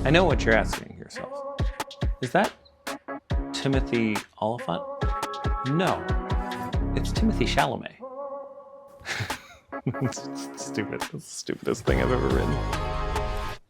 I know what you're asking yourself. Is that Timothy Oliphant? No, it's Timothy Chalamet. It's stupid. It's the stupidest thing I've ever written.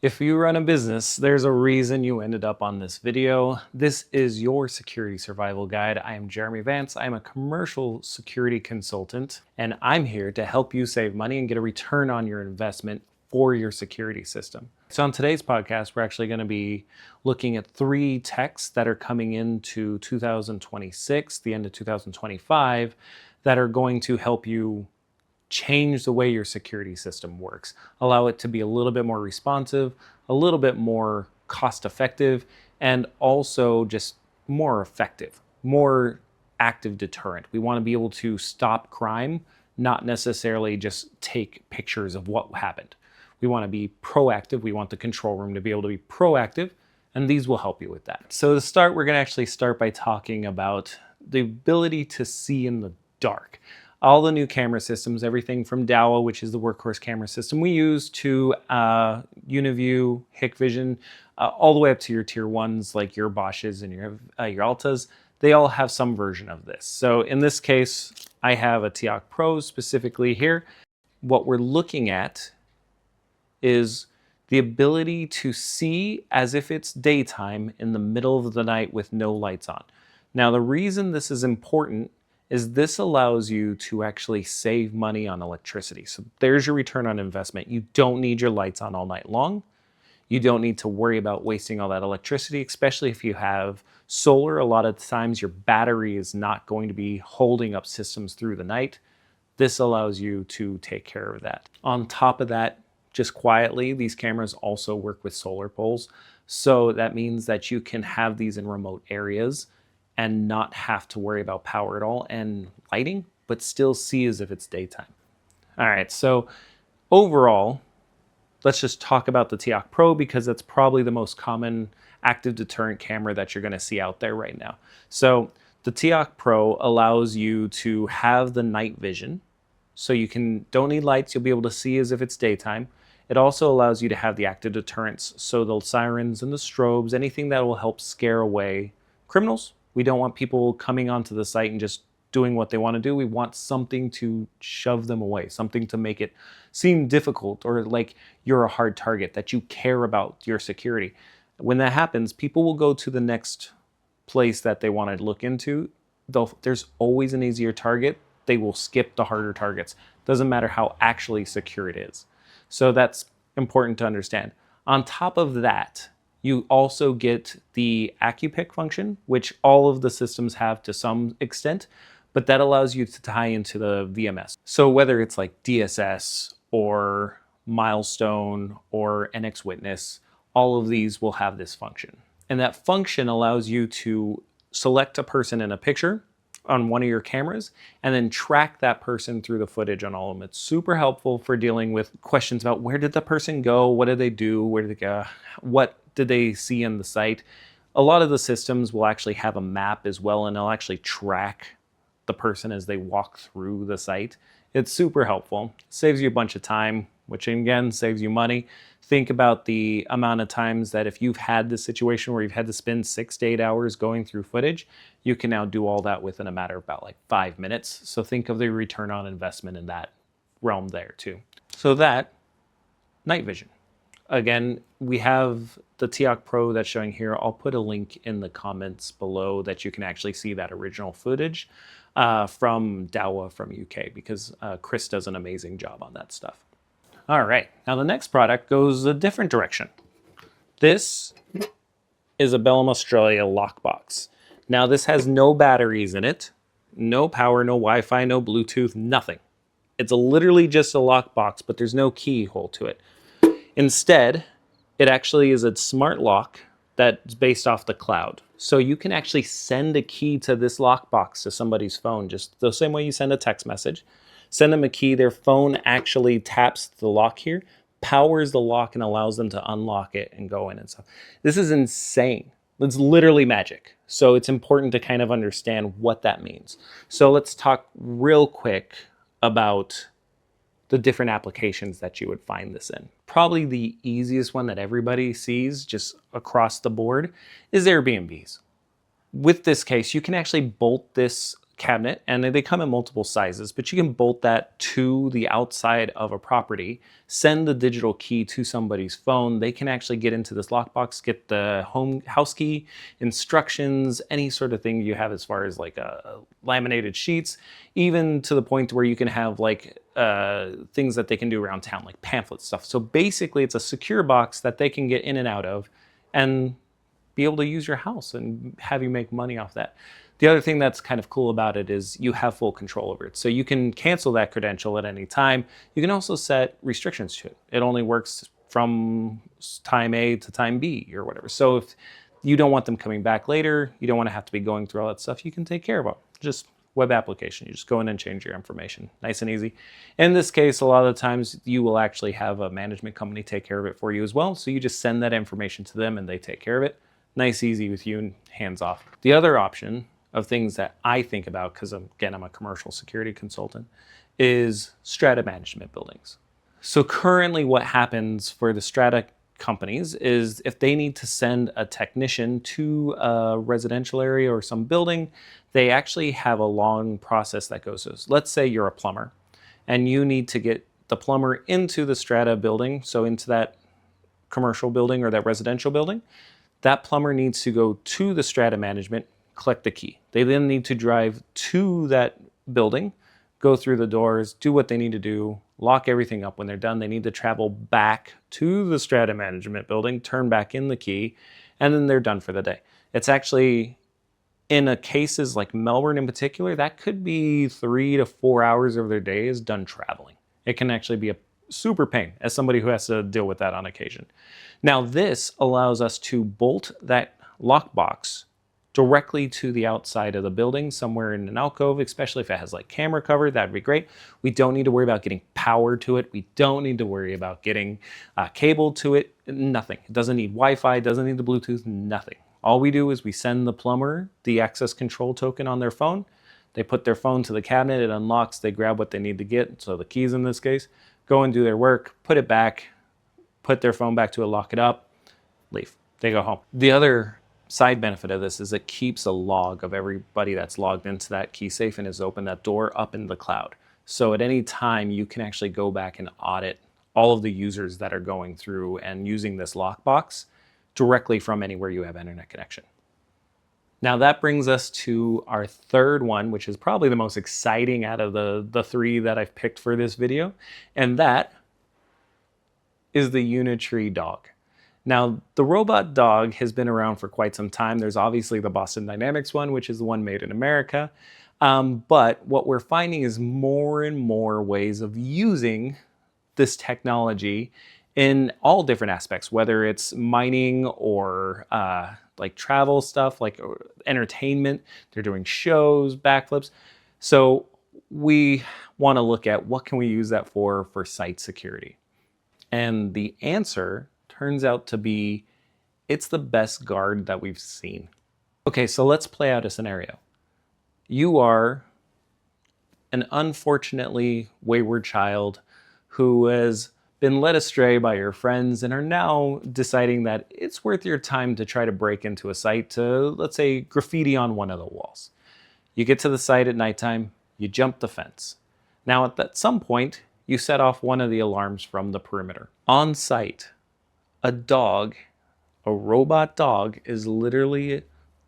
If you run a business, there's a reason you ended up on this video. This is your security survival guide. I am Jeremy Vance. I'm a commercial security consultant, and I'm here to help you save money and get a return on your investment for your security system. So on today's podcast, we're actually going to be looking at 3 techs that are coming into 2026, the end of 2025, that are going to help you change the way your security system works, allow it to be a little bit more responsive, a little bit more cost effective, and also just more effective, more active deterrent. We want to be able to stop crime, not necessarily just take pictures of what happened. We want to be proactive. We want the control room to be able to be proactive, and these will help you with that. So to start, we're going to actually start by talking about the ability to see in the dark. All the new camera systems, everything from Dahua, which is the workhorse camera system we use, to UniView, Hikvision, all the way up to your tier 1s like your Bosches and your Altas, they all have some version of this. So in this case, I have a TIOC Pro specifically here. What we're looking at is the ability to see as if it's daytime in the middle of the night with no lights on. Now, the reason this is important is this allows you to actually save money on electricity. So there's your return on investment. You don't need your lights on all night long. You don't need to worry about wasting all that electricity, especially if you have solar. A lot of times your battery is not going to be holding up systems through the night. This allows you to take care of that. On top of that, just quietly, these cameras also work with solar poles. So that means that you can have these in remote areas and not have to worry about power at all and lighting, but still see as if it's daytime. All right, so overall, let's just talk about the TIOC Pro because that's probably the most common active deterrent camera that you're gonna see out there right now. So the TIOC Pro allows you to have the night vision. So you don't need lights, you'll be able to see as if it's daytime. It also allows you to have the active deterrents, so the sirens and the strobes, anything that will help scare away criminals. We don't want people coming onto the site and just doing what they want to do. We want something to shove them away, something to make it seem difficult or like you're a hard target, that you care about your security. When that happens, people will go to the next place that they want to look into. There's always an easier target. They will skip the harder targets. Doesn't matter how actually secure it is. So that's important to understand. On top of that, you also get the AccuPick function, which all of the systems have to some extent, but that allows you to tie into the VMS. So whether it's like DSS or Milestone or NX Witness, all of these will have this function. And that function allows you to select a person in a picture on one of your cameras and then track that person through the footage on all of them. It's super helpful for dealing with questions about where did the person go, what did they do, where did they go, what did they see on the site. A lot of the systems will actually have a map as well, and they'll actually track the person as they walk through the site. It's super helpful. Saves you a bunch of time, which again saves you money. Think about the amount of times that if you've had this situation where you've had to spend 6 to 8 hours going through footage, you can now do all that within a matter of about like 5 minutes. So think of the return on investment in that realm there too. So that, night vision. Again, we have the TIOC Pro that's showing here. I'll put a link in the comments below that you can actually see that original footage from Dahua from UK, because Chris does an amazing job on that stuff. All right, now the next product goes a different direction. This is a Bellum Australia lockbox. Now this has no batteries in it, no power, no Wi-Fi, no Bluetooth, nothing. It's literally just a lockbox, but there's no keyhole to it. Instead, it actually is a smart lock that's based off the cloud. So you can actually send a key to this lockbox to somebody's phone, just the same way you send a text message. Send them a key, their phone actually taps the lock here, powers the lock, and allows them to unlock it and go in and stuff. This is insane. It's literally magic. So it's important to kind of understand what that means. So let's talk real quick about the different applications that you would find this in. Probably the easiest one that everybody sees just across the board is Airbnbs. With this case, you can actually bolt this cabinet, and they come in multiple sizes, but you can bolt that to the outside of a property, send the digital key to somebody's phone. They can actually get into this lockbox, get the house key, instructions, any sort of thing you have as far as like laminated sheets, even to the point where you can have like things that they can do around town, like pamphlet stuff. So basically it's a secure box that they can get in and out of and be able to use your house and have you make money off that. The other thing that's kind of cool about it is you have full control over it. So you can cancel that credential at any time. You can also set restrictions to it. It only works from time A to time B or whatever. So if you don't want them coming back later, you don't want to have to be going through all that stuff, you can take care of it. Just web application. You just go in and change your information. Nice and easy. In this case, a lot of the times you will actually have a management company take care of it for you as well. So you just send that information to them and they take care of it. Nice, easy with you and hands off. The other option of things that I think about, because again, I'm a commercial security consultant, is strata management buildings. So currently what happens for the strata companies is if they need to send a technician to a residential area or some building, they actually have a long process that goes through. Let's say you're a plumber and you need to get the plumber into the strata building, so into that commercial building or that residential building. That plumber needs to go to the strata management, collect the key. They then need to drive to that building, go through the doors, do what they need to do, lock everything up. When they're done, they need to travel back to the strata management building, turn back in the key, and then they're done for the day. It's actually, in cases like Melbourne in particular, that could be 3 to 4 hours of their day is done traveling. It can actually be a super pain as somebody who has to deal with that on occasion. Now this allows us to bolt that lockbox directly to the outside of the building, somewhere in an alcove, especially if it has like camera cover, that'd be great. We don't need to worry about getting power to it. We don't need to worry about getting cable to it, nothing. It doesn't need Wi-Fi, doesn't need the Bluetooth, nothing. All we do is we send the plumber the access control token on their phone. They put their phone to the cabinet, it unlocks, they grab what they need to get, so the keys in this case, go and do their work, put it back, put their phone back to it, lock it up, leave. They go home. The other side benefit of this is it keeps a log of everybody that's logged into that key safe and has opened that door up in the cloud. So at any time you can actually go back and audit all of the users that are going through and using this lockbox directly from anywhere you have internet connection. Now that brings us to our third one, which is probably the most exciting out of the three that I've picked for this video, and that is the Unitree dog. Now, the robot dog has been around for quite some time. There's obviously the Boston Dynamics one, which is the one made in America. But what we're finding is more and more ways of using this technology in all different aspects, whether it's mining or like travel stuff, like entertainment. They're doing shows, backflips. So we want to look at what can we use that for site security. And the answer turns out to be, it's the best guard that we've seen. Okay, so let's play out a scenario. You are an unfortunately wayward child who has been led astray by your friends and are now deciding that it's worth your time to try to break into a site to, let's say, graffiti on one of the walls. You get to the site at nighttime, you jump the fence. Now at some point, you set off one of the alarms from the perimeter. On site, a dog, a robot dog, is literally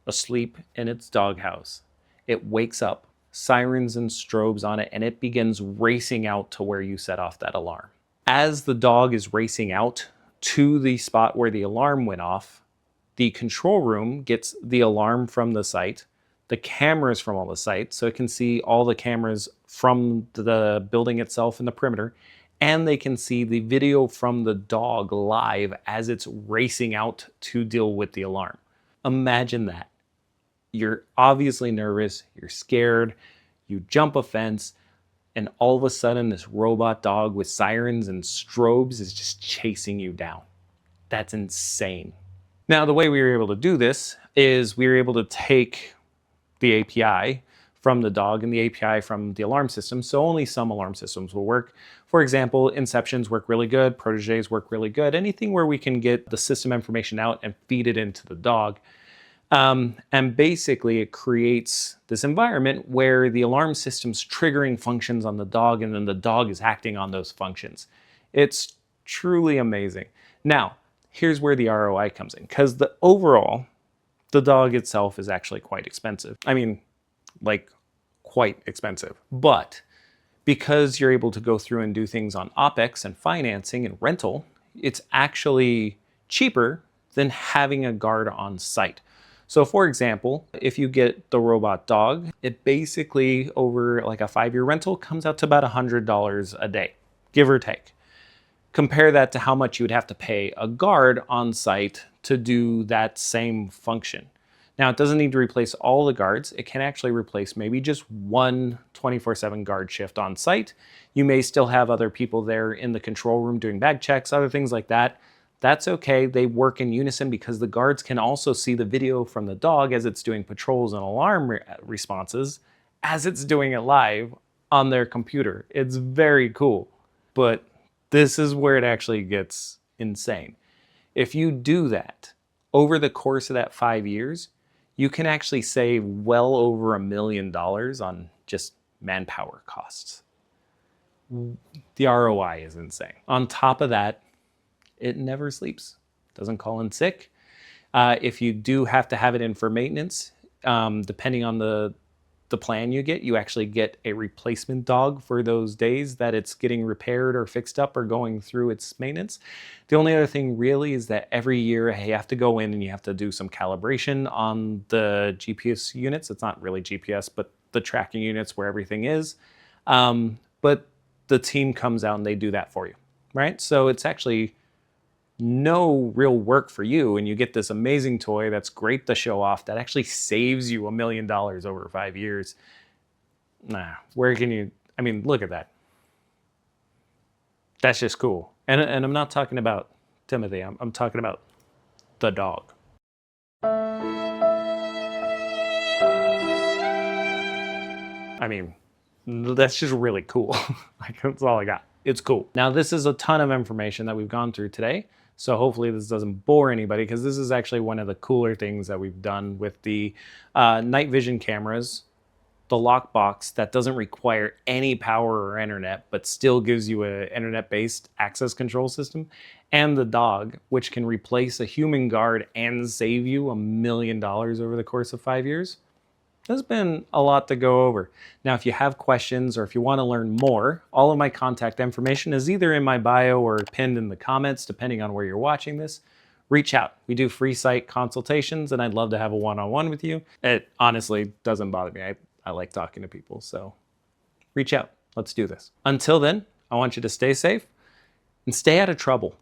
asleep in its doghouse. It wakes up, sirens and strobes on it, and it begins racing out to where you set off that alarm. As the dog is racing out to the spot where the alarm went off, the control room gets the alarm from the site, the cameras from all the sites, so it can see all the cameras from the building itself in the perimeter, and they can see the video from the dog live as it's racing out to deal with the alarm. Imagine that. You're obviously nervous, you're scared, you jump a fence, and all of a sudden this robot dog with sirens and strobes is just chasing you down. That's insane. Now, the way we were able to do this is we were able to take the API from the dog and the API from the alarm system, so only some alarm systems will work. For example, Inceptions work really good, Proteges work really good, anything where we can get the system information out and feed it into the dog. And basically it creates this environment where the alarm system's triggering functions on the dog and then the dog is acting on those functions. It's truly amazing. Now, here's where the ROI comes in, because the dog itself is actually quite expensive. I mean, like quite expensive, but because you're able to go through and do things on OpEx and financing and rental, it's actually cheaper than having a guard on site. So for example, if you get the robot dog, it basically over like a 5-year rental comes out to about $100 a day, give or take. Compare that to how much you would have to pay a guard on site to do that same function. Now, it doesn't need to replace all the guards. It can actually replace maybe just one 24/7 guard shift on site. You may still have other people there in the control room doing bag checks, other things like that. That's okay. They work in unison because the guards can also see the video from the dog as it's doing patrols and alarm responses as it's doing it live on their computer. It's very cool. But this is where it actually gets insane. If you do that over the course of that 5 years, you can actually save well over $1 million on just manpower costs. The ROI is insane. On top of that, it never sleeps, doesn't call in sick. If you do have to have it in for maintenance, depending on the plan you get, you actually get a replacement dog for those days that it's getting repaired or fixed up or going through its maintenance. The only other thing really is that every year you have to go in and you have to do some calibration on the GPS units. It's not really GPS, but the tracking units where everything is. But the team comes out and they do that for you, right? So it's actually no real work for you, and you get this amazing toy that's great to show off that actually saves you $1 million over 5 years. Nah, where can you, I mean, look at that. That's just cool. And I'm not talking about Timothy, I'm talking about the dog. I mean, that's just really cool. Like, that's all I got. It's cool. Now, this is a ton of information that we've gone through today. So hopefully this doesn't bore anybody, because this is actually one of the cooler things that we've done with the night vision cameras, the lockbox that doesn't require any power or internet, but still gives you an internet-based access control system, and the dog, which can replace a human guard and save you $1 million over the course of 5 years. There's been a lot to go over. Now, if you have questions or if you want to learn more, all of my contact information is either in my bio or pinned in the comments, depending on where you're watching this. Reach out. We do free site consultations, and I'd love to have a one-on-one with you. It honestly doesn't bother me. I like talking to people, so reach out. Let's do this. Until then, I want you to stay safe and stay out of trouble.